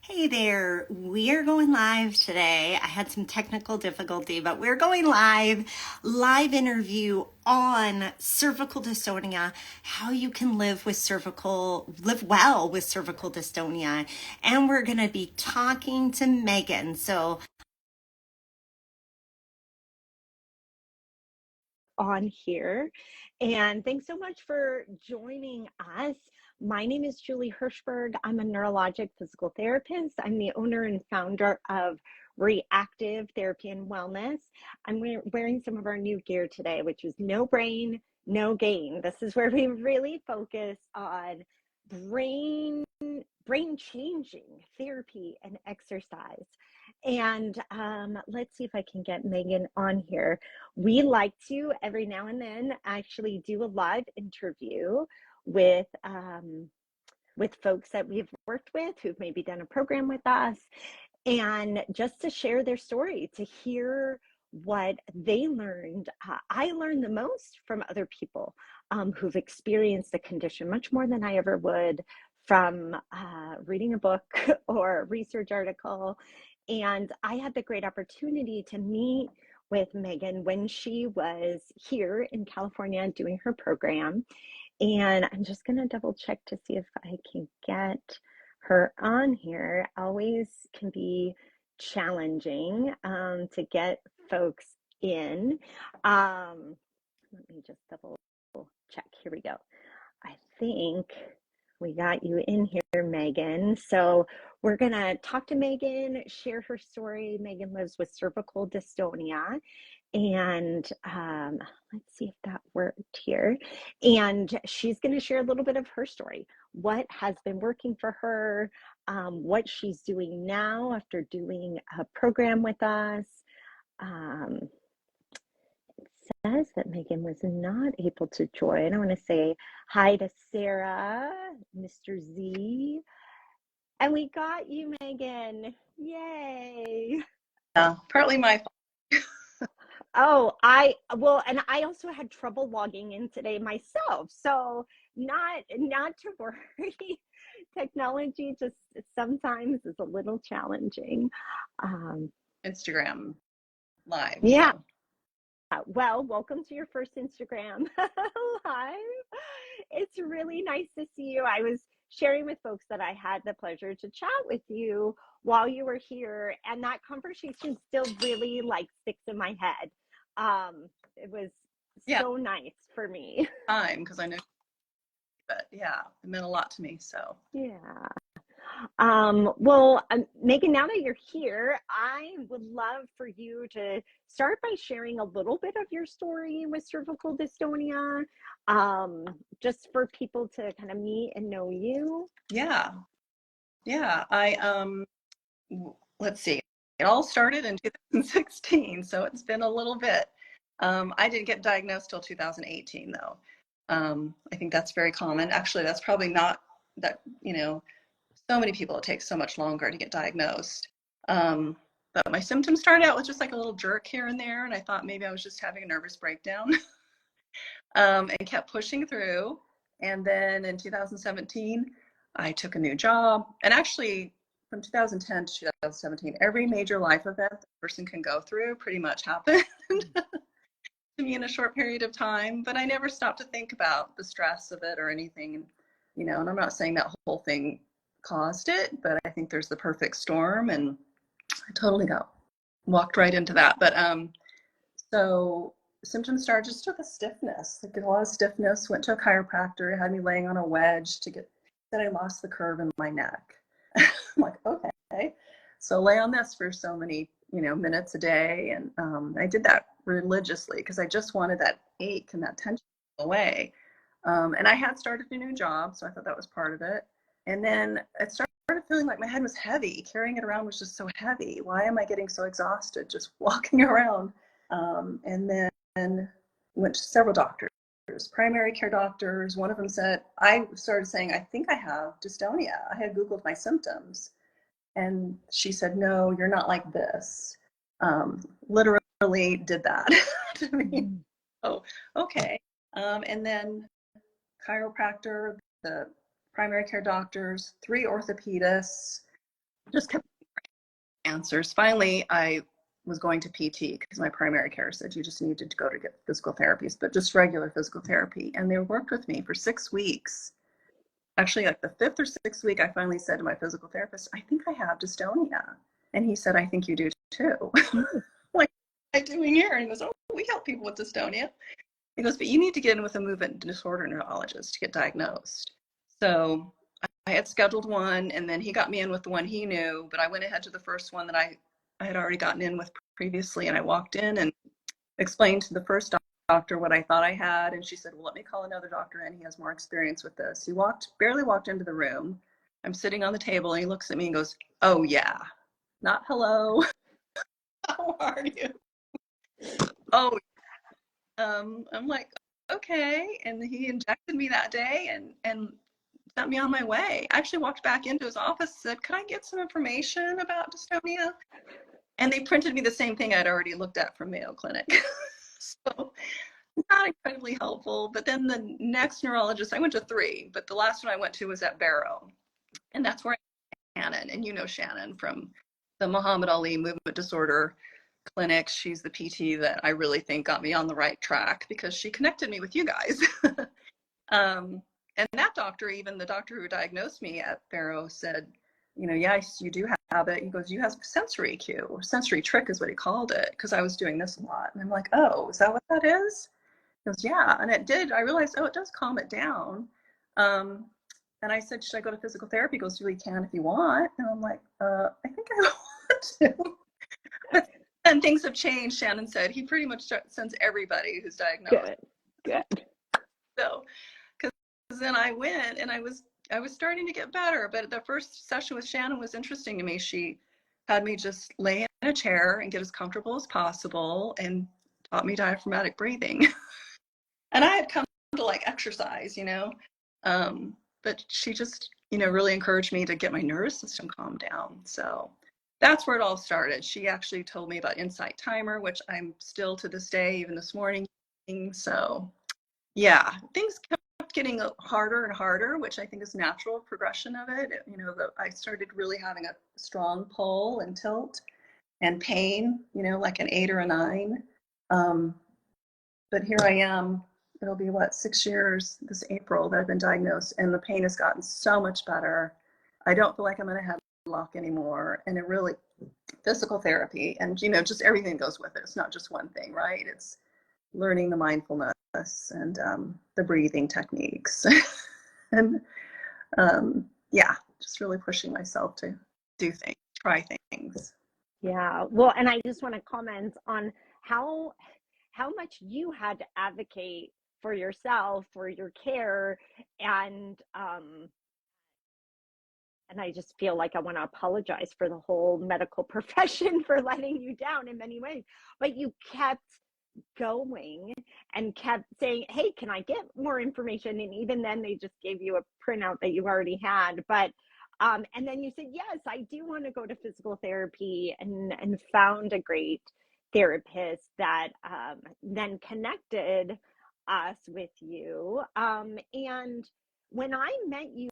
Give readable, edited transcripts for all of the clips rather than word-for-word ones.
Hey there, we're going live today. I had some technical difficulty, but we're going live interview on cervical dystonia, how you can live well with cervical dystonia. And we're going to be talking to Megan. So on here. And thanks so much for joining us. My name is Julie Hirschberg. I'm a neurologic physical therapist. I'm the owner and founder of Re+active Therapy and Wellness. I'm wearing some of our new gear today, which is no brain, no gain. This is where we really focus on brain changing therapy and exercise. And let's see if I can get Megan on here. We like to every now and then actually do a live interview with folks that we've worked with who've maybe done a program with us, and just to share their story, to hear what they learned. I learned the most from other people who've experienced the condition, much more than I ever would from reading a book or a research article. And I had the great opportunity to meet with Megan when she was here in California doing her program. And I'm just going to double check to see if I can get her on here. Always can be challenging to get folks in. Let me just double check. Here we go. I think we got you in here, Megan. So we're going to talk to Megan, share her story. Megan lives with cervical dystonia. And let's see if that worked here. And she's going to share a little bit of her story, what has been working for her, what she's doing now after doing a program with us. It says that Megan was not able to join. I want to say hi to Sarah, Mr. Z. And we got you, Megan. Yay. Yeah, partly my fault. Oh, and I also had trouble logging in today myself. So not to worry. Technology just sometimes is a little challenging. Instagram live. Yeah. So. Well, welcome to your first Instagram live. It's really nice to see you. I was sharing with folks that I had the pleasure to chat with you while you were here, and that conversation still really sticks in my head. It was so nice for me. Because I know, but yeah, it meant a lot to me. So Yeah. Well, Megan, now that you're here, I would love for you to start by sharing a little bit of your story with cervical dystonia, just for people to kind of meet and know you. Yeah. I let's see. It all started in 2016, so it's been a little bit. I didn't get diagnosed till 2018, though. I think that's very common. Actually, that's probably not that, so many people, it takes so much longer to get diagnosed. But my symptoms started out with just like a little jerk here and there, and I thought maybe I was just having a nervous breakdown, and kept pushing through. And then in 2017, I took a new job. And actually, from 2010 to 2017, every major life event a person can go through pretty much happened to me in a short period of time. But I never stopped to think about the stress of it or anything. And I'm not saying that whole thing caused it, but I think there's the perfect storm, and I totally walked right into that. But so symptoms started just with a stiffness, like a lot of stiffness. Went to a chiropractor, had me laying on a wedge that I lost the curve in my neck. I'm like, okay, so lay on this for so many minutes a day, and I did that religiously because I just wanted that ache and that tension away. And I had started a new job, so I thought that was part of it. And then it started feeling like my head was heavy. Carrying it around was just so heavy. Why am I getting so exhausted just walking around? And then went to several doctors, primary care doctors. One of them said, I started saying, I think I have dystonia. I had Googled my symptoms. And she said, no, you're not like this. Literally did that to me. Oh, okay. And then chiropractor, the primary care doctors, 3 orthopedists, just kept answers. Finally, I was going to PT because my primary care said you just needed to go to get physical therapies, but just regular physical therapy. And they worked with me for 6 weeks. Actually, like the 5th or 6th week, I finally said to my physical therapist, I think I have dystonia. And he said, I think you do too. Like, what am I doing here? And he goes, oh, we help people with dystonia. He goes, but you need to get in with a movement disorder neurologist to get diagnosed. So I had scheduled one, and then he got me in with the one he knew, but I went ahead to the first one that I had already gotten in with previously, and I walked in and explained to the first doctor what I thought I had, and she said, well, let me call another doctor in. He has more experience with this. He barely walked into the room. I'm sitting on the table, and he looks at me and goes, oh, yeah. Not hello. How are you? Oh, I'm like, okay. And he injected me that day and sent me on my way. I actually walked back into his office and said, could I get some information about dystonia? And they printed me the same thing I'd already looked at from Mayo Clinic. So not incredibly helpful. But then the next neurologist, I went to 3, but the last one I went to was at Barrow. And that's where I met Shannon. And you know Shannon from the Muhammad Ali Movement Disorder Clinic. She's the PT that I really think got me on the right track because she connected me with you guys. And that doctor, even the doctor who diagnosed me at Barrow, said, you know, yes, you do have it. He goes, you have sensory cue, or sensory trick is what he called it, because I was doing this a lot. And I'm like, oh, is that what that is? He goes, yeah. And it did. I realized, oh, it does calm it down. And I said, should I go to physical therapy? He goes, you really can if you want. And I'm like, I think I want to. And things have changed, Shannon said. He pretty much sends everybody who's diagnosed. Good. So, because then I went and I was starting to get better. But the first session with Shannon was interesting to me. She had me just lay in a chair and get as comfortable as possible and taught me diaphragmatic breathing. And I had come to like exercise, you know. But she just, you know, really encouraged me to get my nervous system calmed down. So that's where it all started. She actually told me about Insight Timer, which I'm still to this day, even this morning. So yeah, things kept getting harder and harder, which I think is natural progression of it. You know, I started really having a strong pull and tilt and pain, you know, like an 8 or a 9. But here I am. It'll be 6 years this April that I've been diagnosed, and the pain has gotten so much better. I don't feel like I'm in a headlock anymore, and it really physical therapy and, you know, just everything goes with it. It's not just one thing, right? It's learning the mindfulness and the breathing techniques and yeah, just really pushing myself to do things, try things. Yeah. Well, and I just want to comment on how much you had to advocate for yourself, for your care, and I just feel like I want to apologize for the whole medical profession for letting you down in many ways. But you kept going and kept saying, hey, can I get more information? And even then they just gave you a printout that you already had. But and then you said, yes, I do want to go to physical therapy, and found a great therapist that then connected us with you. And when I met you,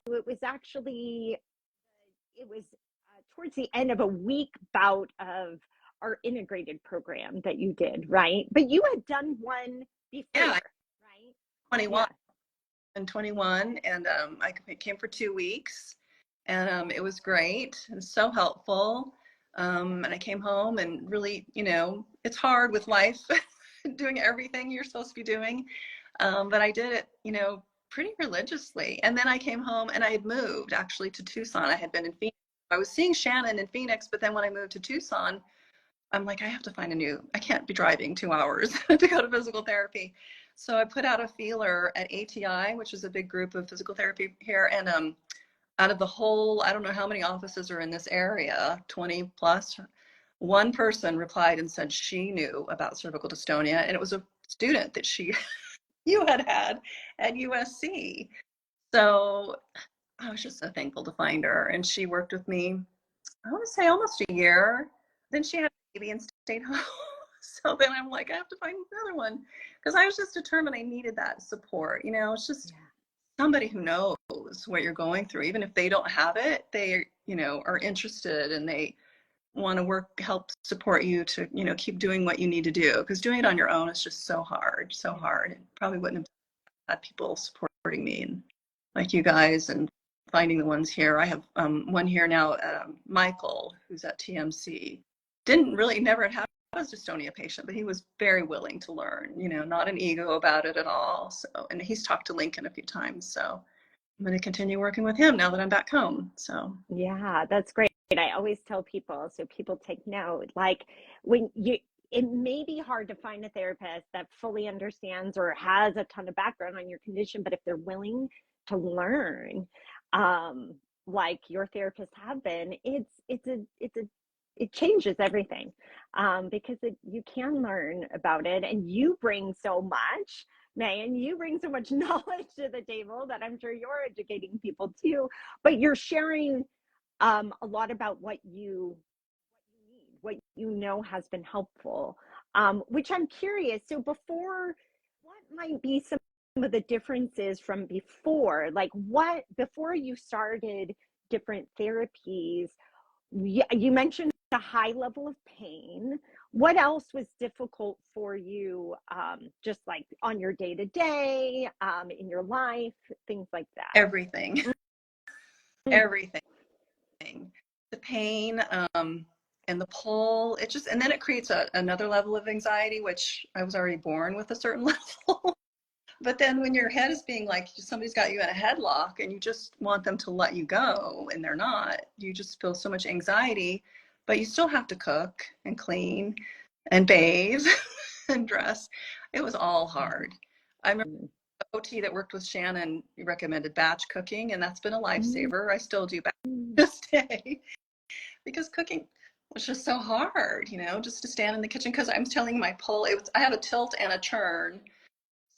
it was towards the end of a week bout of our integrated program that you did, right? But you had done one before, yeah, right? 21 and 21, and I came for 2 weeks, and it was great and so helpful. And I came home and really, you know, it's hard with life doing everything you're supposed to be doing, but I did it, you know, pretty religiously. And then I came home and I had moved actually to Tucson. I had been in Phoenix. I was seeing Shannon in Phoenix, but then when I moved to Tucson, I'm like, I have to find I can't be driving 2 hours to go to physical therapy. So I put out a feeler at ATI, which is a big group of physical therapy here. And out of the whole, I don't know how many offices are in this area, 20 plus, one person replied and said she knew about cervical dystonia. And it was a student that you had at USC. So I was just so thankful to find her. And she worked with me, I want to say almost a year. Then she had a baby and stayed home. So then I'm like, I have to find another one, because I was just determined I needed that support. You know, it's just somebody who knows what you're going through. Even if they don't have it, you know, are interested and they want to help support you to, you know, keep doing what you need to do, because doing it on your own is just so hard, so hard. And probably wouldn't have had people supporting me and like you guys and finding the ones here. I have one here now, Michael, who's at TMC. Never had a dystonia patient, but he was very willing to learn, you know, not an ego about it at all. So, and he's talked to Lincoln a few times. So I'm going to continue working with him now that I'm back home. So Yeah, that's great. I always tell people, so people take note, like it may be hard to find a therapist that fully understands or has a ton of background on your condition, but if they're willing to learn, like your therapists have been, it changes everything, because you can learn about it, and you bring so much. Man, you bring so much knowledge to the table that I'm sure you're educating people too, but you're sharing a lot about what you need, what you know has been helpful, which I'm curious. So before, what might be some of the differences from before? Like before you started different therapies, you mentioned a high level of pain. What else was difficult for you, just like on your day to day, in your life, things like that? everything, everything, the pain, and the pull, and then it creates another level of anxiety, which I was already born with a certain level. But then when your head is being like, somebody's got you in a headlock and you just want them to let you go and they're not, you just feel so much anxiety, but you still have to cook and clean and bathe and dress. It was all hard. I remember the OT that worked with Shannon recommended batch cooking, and that's been a lifesaver. I still do batch to this day because cooking was just so hard, you know, just to stand in the kitchen. Because I'm telling you, my pull, I have a tilt and a turn.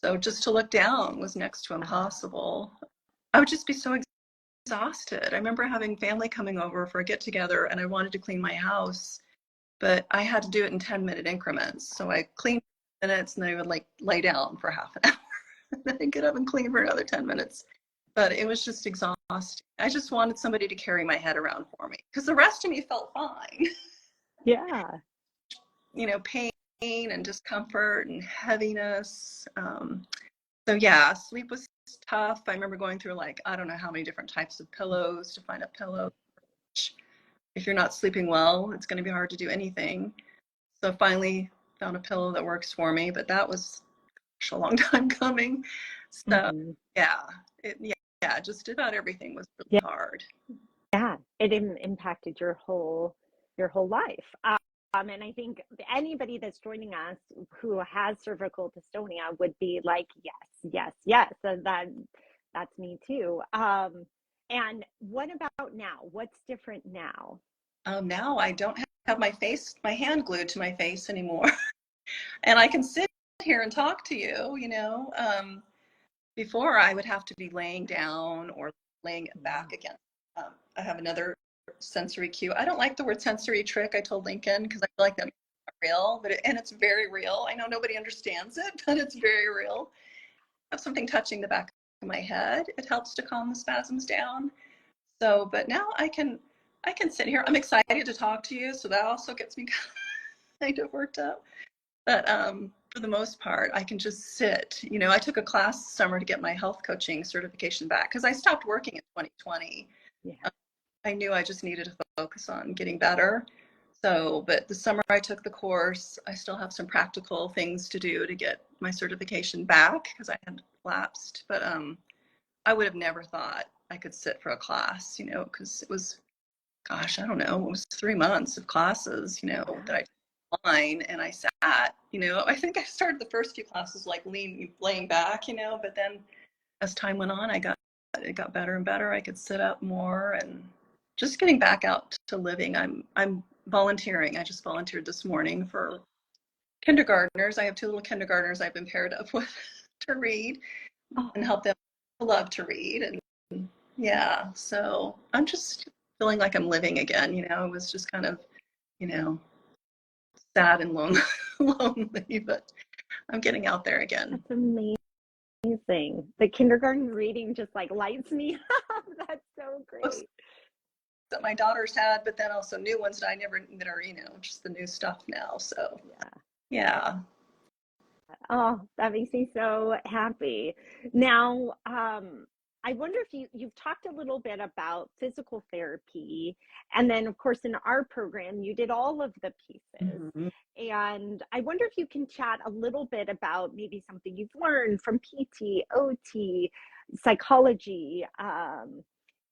So just to look down was next to impossible. I would just be so exhausted. I remember having family coming over for a get together and I wanted to clean my house, but I had to do it in 10-minute increments. So I cleaned for minutes and then I would like lay down for half an hour and then I'd get up and clean for another 10 minutes. But it was just exhausting. I just wanted somebody to carry my head around for me because the rest of me felt fine. Yeah. You know, pain and discomfort and heaviness. So yeah, sleep was tough. I remember going through like, I don't know how many different types of pillows to find a pillow. If you're not sleeping well, it's going to be hard to do anything. So finally found a pillow that works for me, but that was a long time coming. So yeah, just about everything was really hard. Yeah, it impacted your whole life. And I think anybody that's joining us who has cervical dystonia would be like, yes, yes, yes. So that's me too. And what about now? What's different now? Now I don't have my hand glued to my face anymore. And I can sit here and talk to you, you know. Before I would have to be laying down or laying it back again. I have another sensory cue. I don't like the word sensory trick. I told Lincoln because I feel like that's not real, and it's very real. I know nobody understands it, but it's very real. I have something touching the back of my head. It helps to calm the spasms down. So, but now I can sit here. I'm excited to talk to you, so that also gets me kind of worked up. But for the most part, I can just sit. You know, I took a class this summer to get my health coaching certification back because I stopped working in 2020. Yeah. I knew I just needed to focus on getting better. So, but the summer I took the course, I still have some practical things to do to get my certification back because I had lapsed. But I would have never thought I could sit for a class, you know, because it was, gosh, I don't know, it was 3 months of classes, you know, that I line and I sat, you know, I think I started the first few classes like laying back, you know, but then as time went on, it got better and better. I could sit up more and just getting back out to living. I'm volunteering. I just volunteered this morning for kindergartners. I have 2 little kindergartners I've been paired up with to read and help them love to read. And yeah, so I'm just feeling like I'm living again, you know. It was just kind of, you know, sad and lonely, but I'm getting out there again. That's amazing. The kindergarten reading just like lights me up. That's so great. that my daughters had, but then also new ones that that are, just the new stuff now. So, yeah. Oh, that makes me so happy. Now, I wonder if you've talked a little bit about physical therapy, and then of course in our program you did all of the pieces. Mm-hmm. And I wonder if you can chat a little bit about maybe something you've learned from PT, OT, psychology,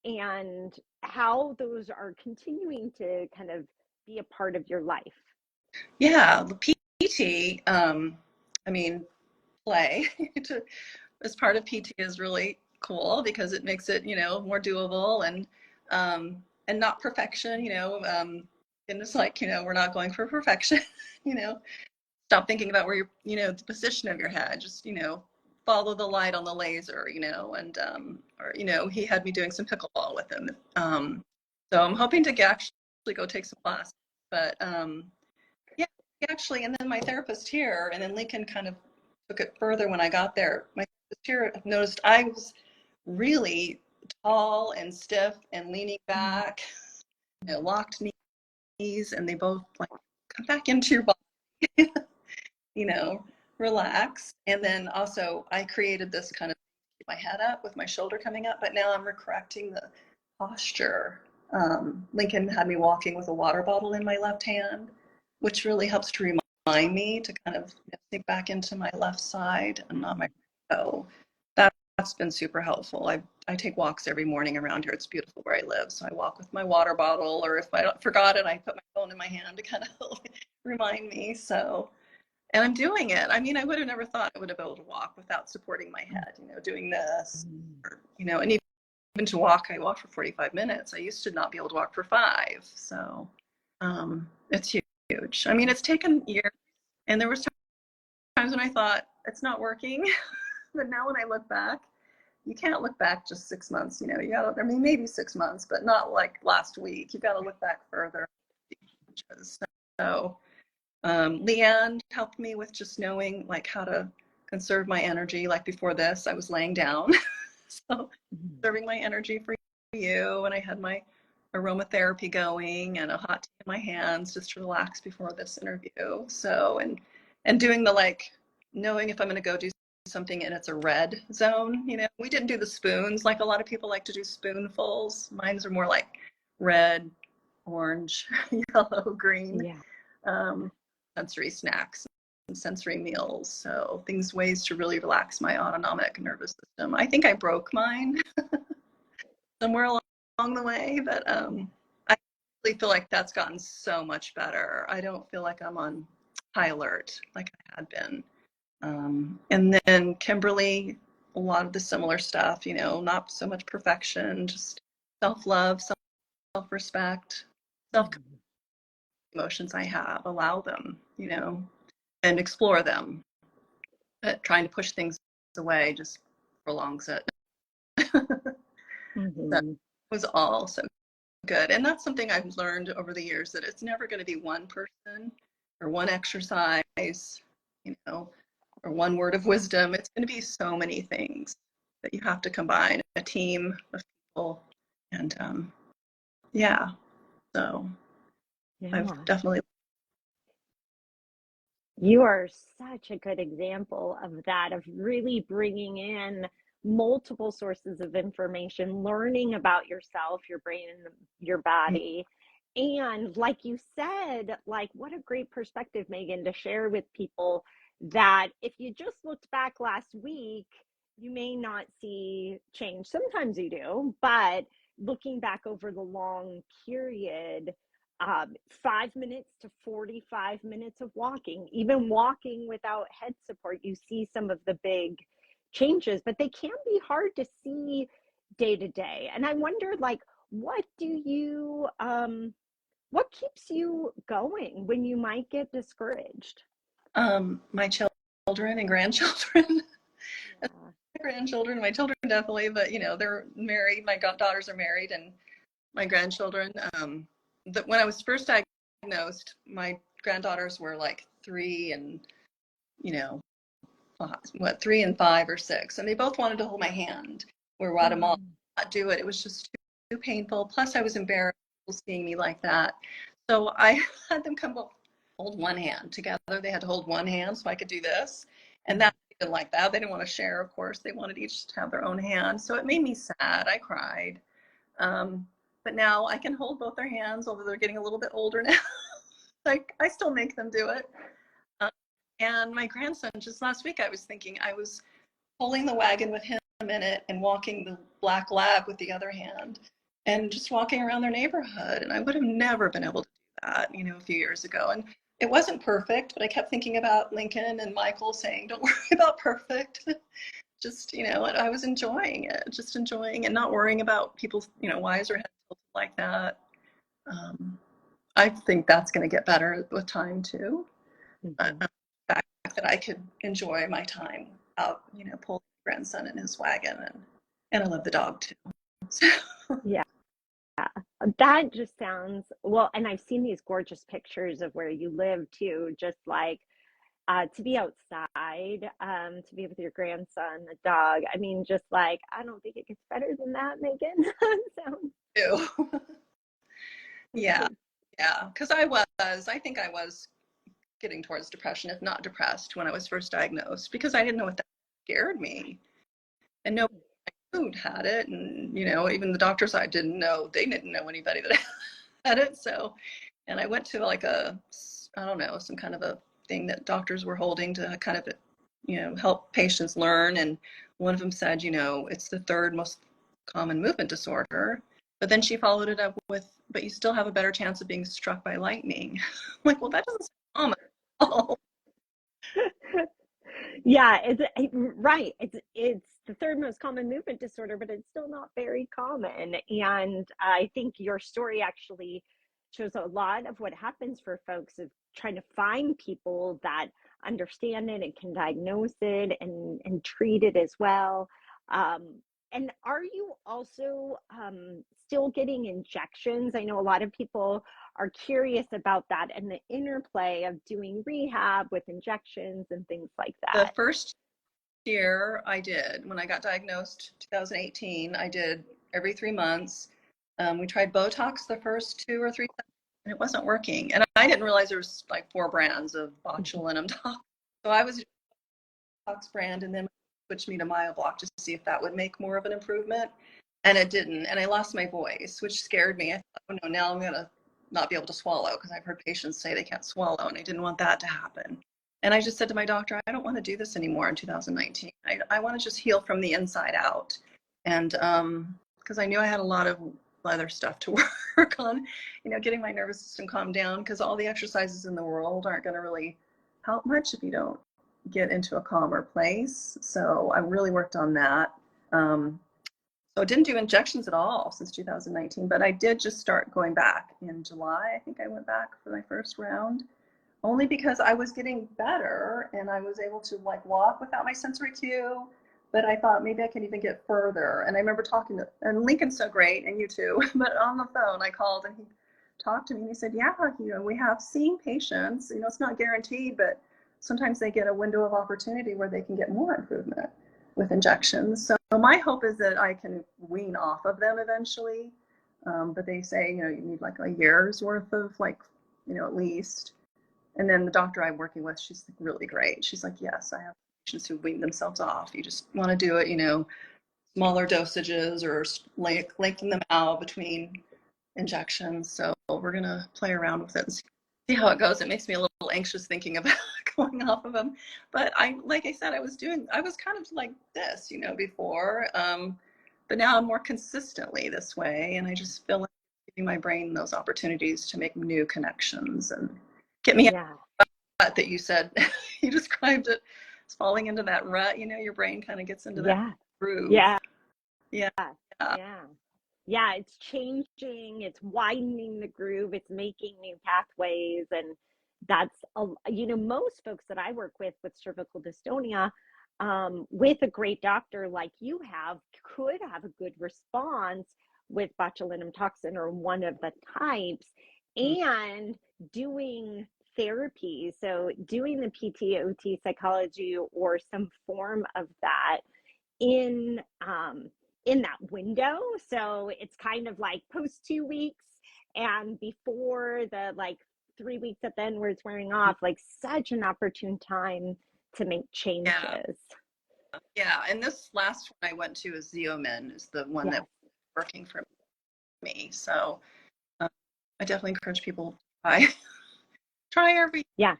and how those are continuing to kind of be a part of your life. Yeah, the PT, I mean, play as part of PT is really cool because it makes it, more doable and not perfection, and it's like, we're not going for perfection, you know, stop thinking about where the position of your head, just, follow the light on the laser, and, or, he had me doing some pickleball with him. So I'm hoping to actually go take some classes, but, yeah, actually, and then my therapist here, and then Lincoln kind of took it further when I got there. My therapist here noticed I was really tall and stiff and leaning back, locked knees, and they both like, come back into your body, relax. And then also I created this kind of keep my head up with my shoulder coming up, but now I'm correcting the posture. Lincoln had me walking with a water bottle in my left hand, which really helps to remind me to kind of sink back into my left side and not my toe. That's been super helpful. I take walks every morning around here. It's beautiful where I live. So I walk with my water bottle, or if I forgot it, I put my phone in my hand to kind of remind me. So, and I'm doing it. I mean, I would have never thought I would have been able to walk without supporting my head, doing this, or, and even to walk, I walk for 45 minutes. I used to not be able to walk for 5. So it's huge. I mean, it's taken years, and there was times when I thought it's not working, but now when I look back, you can't look back just 6 months. You gotta, I mean, maybe 6 months, but not like last week. You've got to look back further. So Leanne helped me with just knowing like how to conserve my energy. Like before this, I was laying down. So conserving my energy for you, and I had my aromatherapy going and a hot tea in my hands just to relax before this interview. So and doing the like knowing if I'm going to go do something and it's a red zone. We didn't do the spoons like a lot of people like to do spoonfuls. Mine's are more like red, orange, yellow, green. Sensory snacks and sensory meals. So ways to really relax my autonomic nervous system. I think I broke mine somewhere along the way, but I really feel like that's gotten so much better. I don't feel like I'm on high alert like I had been. And then Kimberly, a lot of the similar stuff, not so much perfection, just self-love, self-respect, emotions I have, allow them, and explore them. But trying to push things away just prolongs it. That was all so good. And that's something I've learned over the years, that it's never going to be one person or one exercise, or one word of wisdom. It's going to be so many things that you have to combine, a team of people. And so I've definitely. You are such a good example of that, of really bringing in multiple sources of information, learning about yourself, your brain, and your body. And like you said, like, what a great perspective, Megan, to share with people, that if you just looked back last week, you may not see change. Sometimes you do, but looking back over the long period, 5 minutes to 45 minutes of walking, even walking without head support, you see some of the big changes, but they can be hard to see day to day. And I wondered, like, what keeps you going when you might get discouraged? My children and grandchildren. My children definitely, but they're married. My daughters are married, and my grandchildren. When I was first diagnosed, my granddaughters were like 3 and 3 and 5 or 6, and they both wanted to hold my hand. We're at a mall, not do it. It was just too painful. Plus, I was embarrassed seeing me like that. So I had them come hold one hand together. They had to hold one hand so I could do this. And that didn't like that. They didn't want to share, of course. They wanted each to have their own hand. So it made me sad. I cried. But now I can hold both their hands, although they're getting a little bit older now. Like, I still make them do it. And my grandson, just last week, I was thinking I was pulling the wagon with him in it and walking the black lab with the other hand and just walking around their neighborhood. And I would have never been able to do that, a few years ago. And it wasn't perfect, but I kept thinking about Lincoln and Michael saying, don't worry about perfect. Just, I was enjoying it, just enjoying and not worrying about people's, why is their head tilted like that? I think that's going to get better with time too. Mm-hmm. The fact that I could enjoy my time out, pulling my grandson in his wagon, and I love the dog too. So. Yeah, that just sounds well. And I've seen these gorgeous pictures of where you live too, just like to be outside, to be with your grandson, the dog. I mean, just like, I don't think it gets better than that, Megan. Ew. Yeah, because I think I was getting towards depression, if not depressed, when I was first diagnosed, because I didn't know what that scared me. And no food had it, and even the doctors I didn't know, they didn't know anybody that had it. So, and I went to like I don't know, some kind of a thing that doctors were holding to kind of help patients learn, and one of them said, it's the third most common movement disorder. But then she followed it up with, but you still have a better chance of being struck by lightning. I'm like, well, that doesn't sound common at all. Yeah, it's right. It's the third most common movement disorder, but it's still not very common. And I think your story actually shows a lot of what happens for folks of trying to find people that understand it and can diagnose it and treat it as well. And are you also still getting injections? I know a lot of people are curious about that and the interplay of doing rehab with injections and things like that. The first year I did, when I got diagnosed, 2018, I did every 3 months. We tried Botox the first 2 or 3 times, and it wasn't working. And I didn't realize there was like 4 brands of botulinum toxin. So I was Botox brand, and then switched me to MyoBlock to see if that would make more of an improvement. And it didn't. And I lost my voice, which scared me. I thought, oh no, now I'm going to not be able to swallow, because I've heard patients say they can't swallow, and I didn't want that to happen. And I just said to my doctor, I don't want to do this anymore in 2019. I want to just heal from the inside out. And because I knew I had a lot of other stuff to work on, getting my nervous system calmed down, because all the exercises in the world aren't going to really help much if you don't get into a calmer place. So I really worked on that. So I didn't do injections at all since 2019, but I did just start going back in July. I think I went back for my first round, only because I was getting better and I was able to like walk without my sensory cue. But I thought maybe I could even get further. And I remember talking to, and Lincoln's so great, and you too, but on the phone I called and he talked to me and he said, yeah, we have seen patients, it's not guaranteed, but sometimes they get a window of opportunity where they can get more improvement with injections. So my hope is that I can wean off of them eventually. But they say, you need like a year's worth of at least. And then the doctor I'm working with, she's really great. She's like, yes, I have patients who wean themselves off. You just want to do it, smaller dosages or lengthen them out between injections. So we're going to play around with it and see how it goes. It makes me a little anxious thinking about going off of them. But like I said, I was kind of like this, before. But now I'm more consistently this way. And I just feel like giving my brain those opportunities to make new connections and get me out of that you said. You described it as falling into that rut. Your brain kind of gets into that groove. Yeah. Yeah, it's changing, it's widening the groove, it's making new pathways. And that's, most folks that I work with cervical dystonia, with a great doctor like you have, could have a good response with botulinum toxin or one of the types, and doing therapy. So doing the PT/OT psychology or some form of that in that window. So it's kind of like post 2 weeks And before the like 3 weeks at the end where it's wearing off, like such an opportune time to make Yeah. changes. Yeah. And this last one I went to is Zeomin, is the one Yes. that working for me. So I definitely encourage people to try try every. Yeah.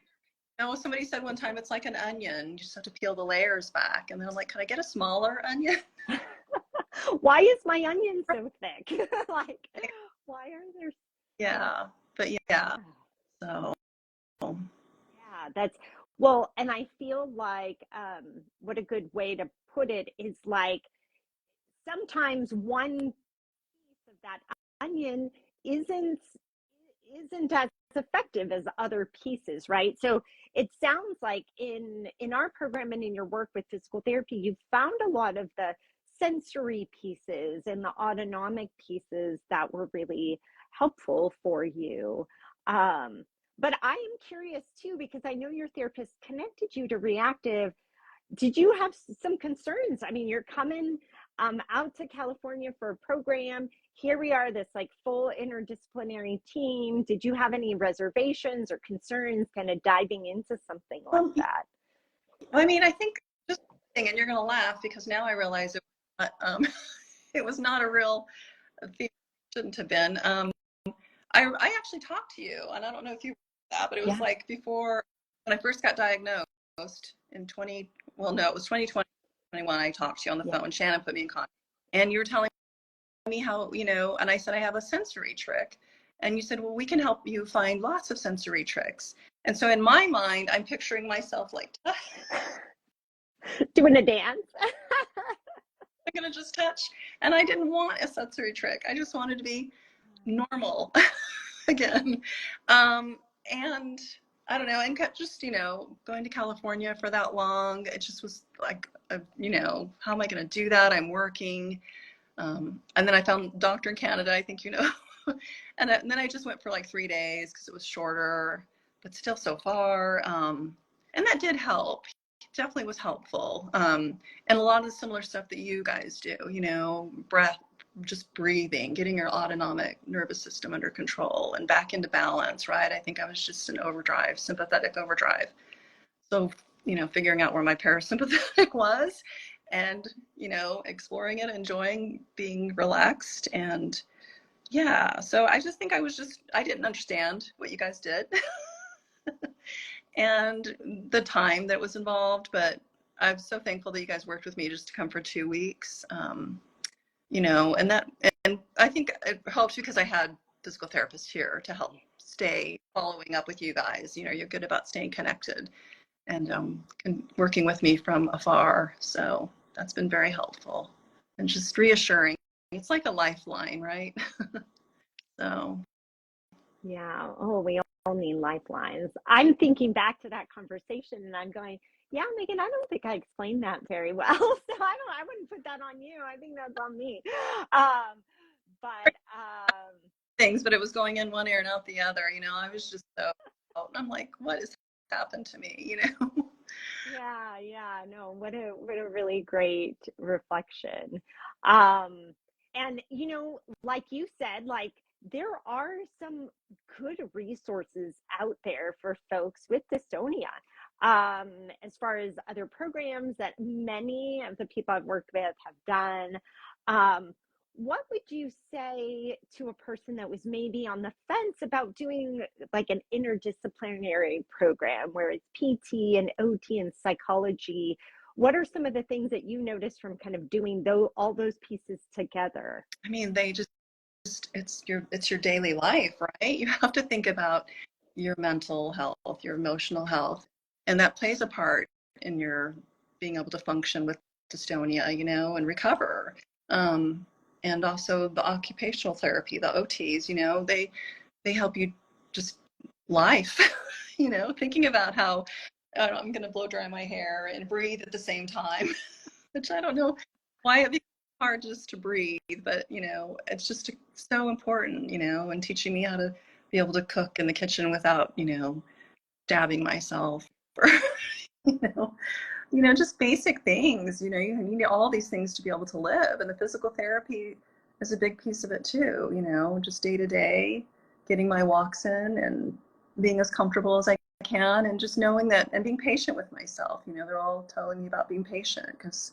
You know, somebody said one time it's like an onion. You just have to peel the layers back. And then I'm like, can I get a smaller onion? Why is my onion so thick? Like, why are there? Yeah. But yeah. So Yeah, that's well, and I feel like what a good way to put it is like sometimes one piece of that onion isn't isn't as effective as other pieces, right? So it sounds like in our program and in your work with physical therapy, you've found a lot of the sensory pieces and the autonomic pieces that were really helpful for you. Um, but I am curious too, because I know your therapist connected you to Re+active. Did you have some concerns? I mean, you're coming out to California for a program. Here we are, this like full interdisciplinary team. Did you have any reservations or concerns kind of diving into something like that? I mean, I think just and you're going to laugh because now I realize it was not a real thing. Shouldn't have been. I actually talked to you, and I don't know if you remember that, but it was Yeah. like before when I first got diagnosed in 20. Well, no, it was 2020, 2021. I talked to you on the phone. Shannon put me in contact, and you were telling me how, you know, and I said I have a sensory trick, and you said, well, we can help you find lots of sensory tricks. And so in my mind, I'm picturing myself like Doing a dance. I'm gonna just touch, and I didn't want a sensory trick. I just wanted to be normal again. And I don't know, and just, you know, going to California for that long, it just was like, you know, how am I going to do that? I'm working. And then I found a doctor in Canada, I think, you know, and then I just went for like 3 days because it was shorter, but still so far. And that did help. It definitely was helpful. And a lot of the similar stuff that you guys do, you know, breath, just breathing, getting your autonomic nervous system under control and back into balance, right? I think I was just in overdrive, sympathetic overdrive. So, you know, figuring out where my parasympathetic was and, you know, exploring it, enjoying being relaxed. And yeah, so I just think I didn't understand what you guys did and the time that was involved, but I'm so thankful that you guys worked with me just to come for 2 weeks. You know, and I think it helps because I had physical therapists here to help stay following up with you guys. You know, you're good about staying connected and working with me from afar. So that's been very helpful and just reassuring. It's like a lifeline, right? So Yeah. Oh, we all need lifelines. I'm thinking back to that conversation and I'm going, yeah, Megan, I don't think I explained that very well. So I wouldn't put that on you. I think that's on me. But things, but it was going in one ear and out the other. You know, I was just so, I'm like, what has happened to me? You know? yeah, no, what a really great reflection. And you know, like you said, like there are some good resources out there for folks with dystonia. As far as other programs that many of the people I've worked with have done. What would you say to a person that was maybe on the fence about doing like an interdisciplinary program where it's PT and OT and psychology? What are some of the things that you noticed from kind of doing all those pieces together? I mean, they just it's your daily life, right? You have to think about your mental health, your emotional health, and that plays a part in your being able to function with dystonia, you know, and recover. And also the occupational therapy, the OTs, you know, they help you just life, you know, thinking about how I'm going to blow dry my hair and breathe at the same time, which I don't know why it becomes hard just to breathe, but you know, it's just so important, you know, and teaching me how to be able to cook in the kitchen without, you know, stabbing myself or, you know, just basic things. You know, you need all these things to be able to live, and the physical therapy is a big piece of it too. You know, just day to day. getting my walks in and being as comfortable as I can, and just knowing that, and being patient with myself. They're all telling me about being patient, because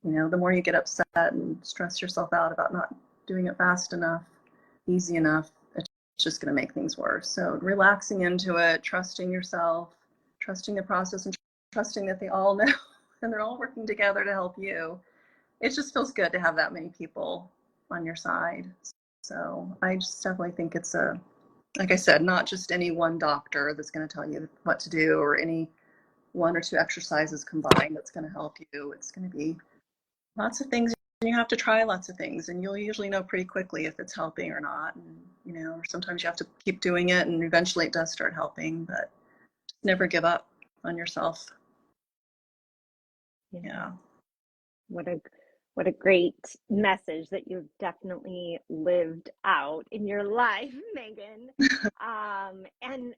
the more you get upset and stress yourself out about not doing it fast enough, easy enough, it's just going to make things worse. So relaxing into it, trusting yourself, trusting the process, and trusting that they all know and they're all working together to help you. It just feels good to have that many people on your side. So I just definitely think it's like I said, not just any one doctor that's going to tell you what to do, or any one or two exercises combined that's going to help you. It's going to be lots of things, and you have to try lots of things, and you'll usually know pretty quickly if it's helping or not. And or sometimes you have to keep doing it, and eventually it does start helping. But just never give up on yourself. Yeah. What a great message that you've definitely lived out in your life, Megan. And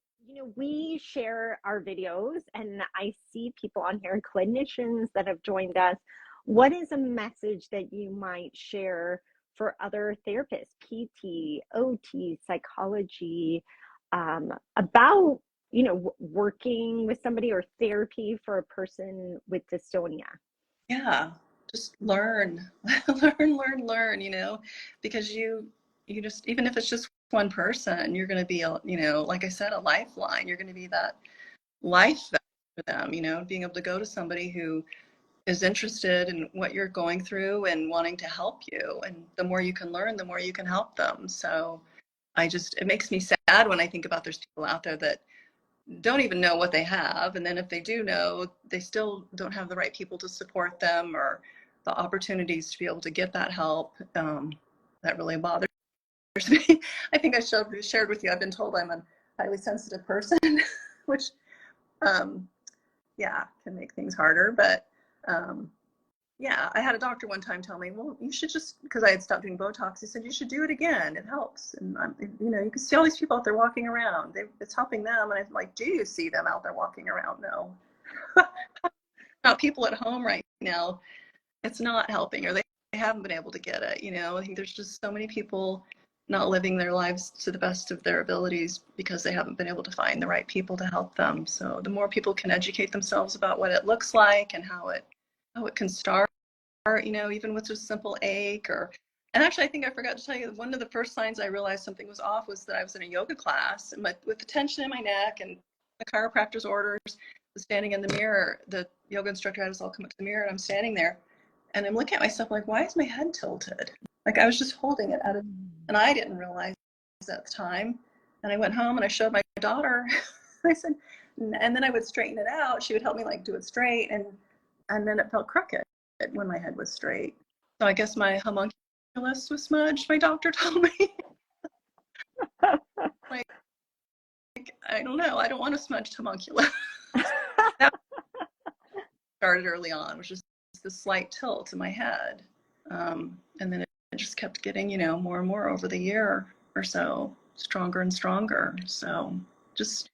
we share our videos, and I see people on here, clinicians that have joined us. What is a message that you might share for other therapists, PT, OT, psychology, about working with somebody, or therapy for a person with dystonia? Yeah, just learn, learn, because you just, even if it's just one person, you're going to be, like I said, a lifeline. You're going to be that life for them, being able to go to somebody who is interested in what you're going through and wanting to help you. And the more you can learn, the more you can help them. So it makes me sad when I think about there's people out there that don't even know what they have. And then if they do know, they still don't have the right people to support them, or the opportunities to be able to get that help. That really bothers me. I think I shared with you, I've been told I'm a highly sensitive person, which, yeah, can make things harder. But yeah, I had a doctor one time tell me, well, you should just, because I had stopped doing Botox, he said, you should do it again. It helps. And, you can see all these people out there walking around. It's helping them. And I'm like, do you see them out there walking around? No. Not people at home right now. It's not helping, or they haven't been able to get it. I think there's just so many people not living their lives to the best of their abilities because they haven't been able to find the right people to help them. So the more people can educate themselves about what it looks like and how it can start, even with just simple ache. And actually, I think I forgot to tell you, one of the first signs I realized something was off was that I was in a yoga class, and with the tension in my neck and the chiropractor's orders, was standing in the mirror. The yoga instructor had us all come up to the mirror, and I'm standing there, and I'm looking at myself like, why is my head tilted? Like I was just holding it out of, and I didn't realize at the time. And I went home and I showed my daughter. I said, and then I would straighten it out. She would help me do it straight, and then it felt crooked when my head was straight. So I guess my homunculus was smudged, my doctor told me. Like, I don't know. I don't want a smudged homunculus. That started early on, which is the slight tilt in my head. And then it just kept getting, more and more over the year or so, stronger and stronger. So just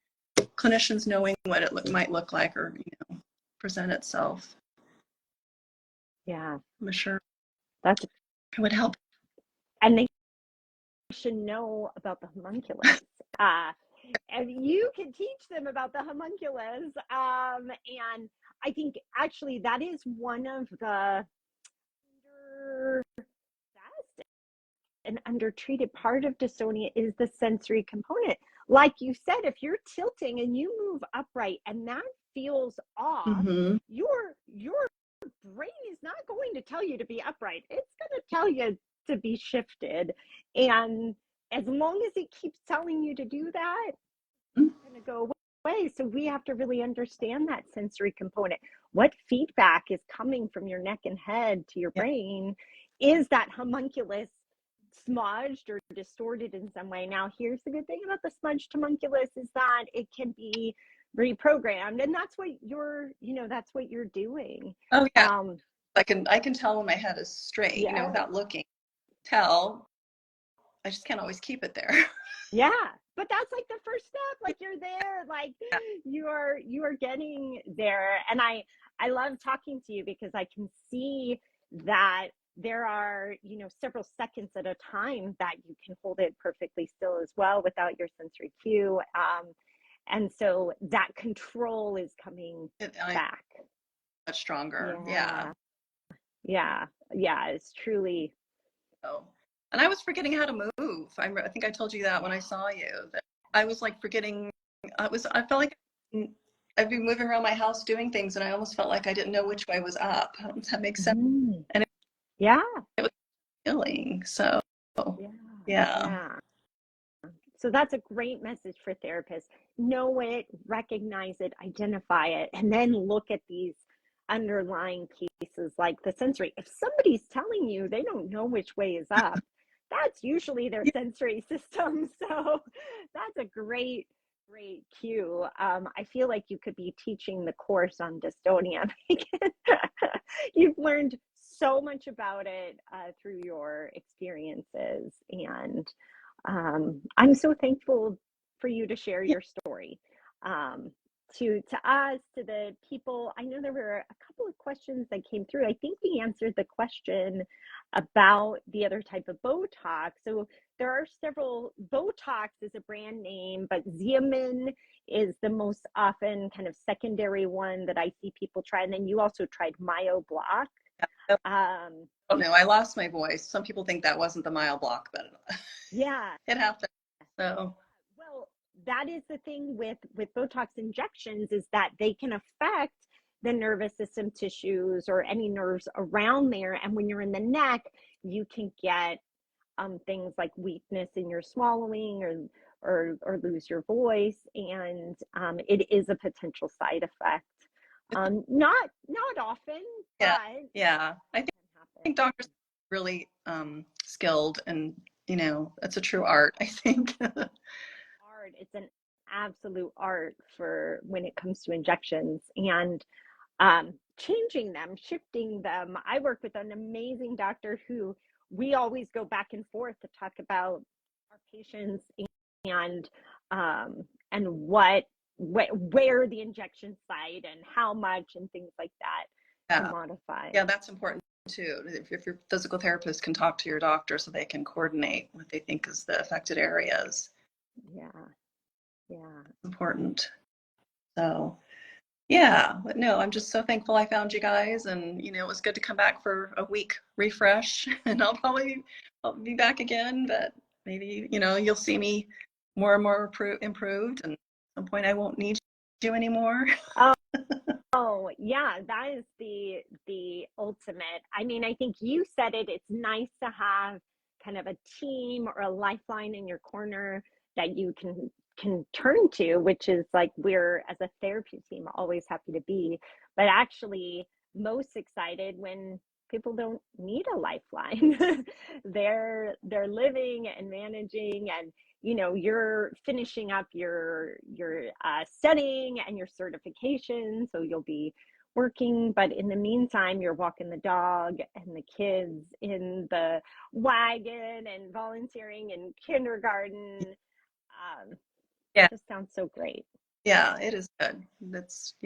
clinicians knowing what it might look like, or, present itself. Yeah. I'm sure That's it would help. And they should know about the homunculus. And you can teach them about the homunculus. And I think actually that is one of the undertreated part of dystonia, is the sensory component. Like you said, if you're tilting and you move upright and that feels off, Mm-hmm. your brain is not going to tell you to be upright. It's going to tell you to be shifted. And as long as it keeps telling you to do that, it's going to go away. So we have to really understand that sensory component. What feedback is coming from your neck and head to your brain? Is that homunculus smudged or distorted in some way? Now, here's the good thing about the smudged homunculus, is that it can be reprogrammed, and that's what you're doing. Oh yeah. I can tell when my head is straight, without looking. I just can't always keep it there. Yeah, but that's like the first step. Like you're there, like you are getting there. And I love talking to you because I can see that there are, several seconds at a time that you can hold it perfectly still as well without your sensory cue. And so that control is coming back. Much stronger. Yeah. It's truly. Oh, and I was forgetting how to move. I think I told you that when I saw you, that I was like forgetting. I felt like I'd be moving around my house doing things, and I almost felt like I didn't know which way was up. Does that make sense? Mm-hmm. And it was healing. So yeah. So that's a great message for therapists. Know it, recognize it, identify it, and then look at these underlying pieces like the sensory. If somebody's telling you they don't know which way is up, that's usually their sensory system. So that's a great cue. I feel like you could be teaching the course on dystonia. You've learned so much about it through your experiences, and I'm so thankful for you to share your story. To us, to the people, I know there were a couple of questions that came through. I think we answered the question about the other type of Botox. So there are several. Botox is a brand name, but Xeomin is the most often kind of secondary one that I see people try. And then you also tried MyoBlock. Oh no, I lost my voice. Some people think that wasn't the MyoBlock, but yeah, it happened. So well, that is the thing with Botox injections, is that they can affect the nervous system tissues or any nerves around there. And when you're in the neck, you can get things like weakness in your swallowing or lose your voice, and it is a potential side effect. Not often, but I think doctors are really skilled, and it's a true art, I think. It's an absolute art for when it comes to injections, and changing them, shifting them. I work with an amazing doctor who we always go back and forth to talk about our patients and where the injection site and how much and things like that to modify. Yeah, that's important too. If your physical therapist can talk to your doctor so they can coordinate what they think is the affected areas. Important. So but no, I'm just so thankful I found you guys, and it was good to come back for a week refresh, and I'll be back again, but maybe you'll see me more and more improved, and at some point I won't need you anymore. Oh yeah, that is the ultimate. I mean, I think you said it. It's nice to have kind of a team or a lifeline in your corner that you can turn to, which is like we're, as a therapy team, always happy to be, but actually most excited when people don't need a lifeline. they're living and managing, and you're finishing up your studying and your certification, so you'll be working, but in the meantime you're walking the dog and the kids in the wagon and volunteering in kindergarten. It just sounds so great. Yeah, it is good.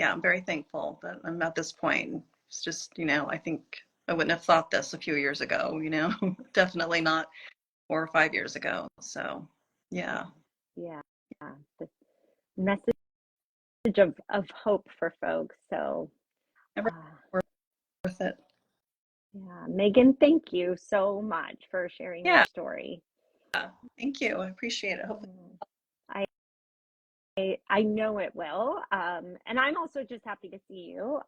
I'm very thankful that I'm at this point. It's just, I think I wouldn't have thought this a few years ago, definitely not 4 or 5 years ago. So, yeah. The message of hope for folks. So, Worth it. Yeah, Megan, thank you so much for sharing your story. Thank you. I appreciate it. I know it will. And I'm also just happy to see you.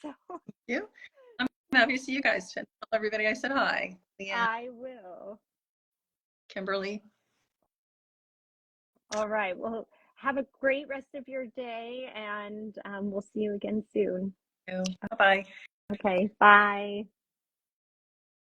So Thank you. I'm happy to see you guys. Tell everybody I said hi. I will. Kimberly. All right. Well, have a great rest of your day, and we'll see you again soon. Bye-bye. Okay. Bye.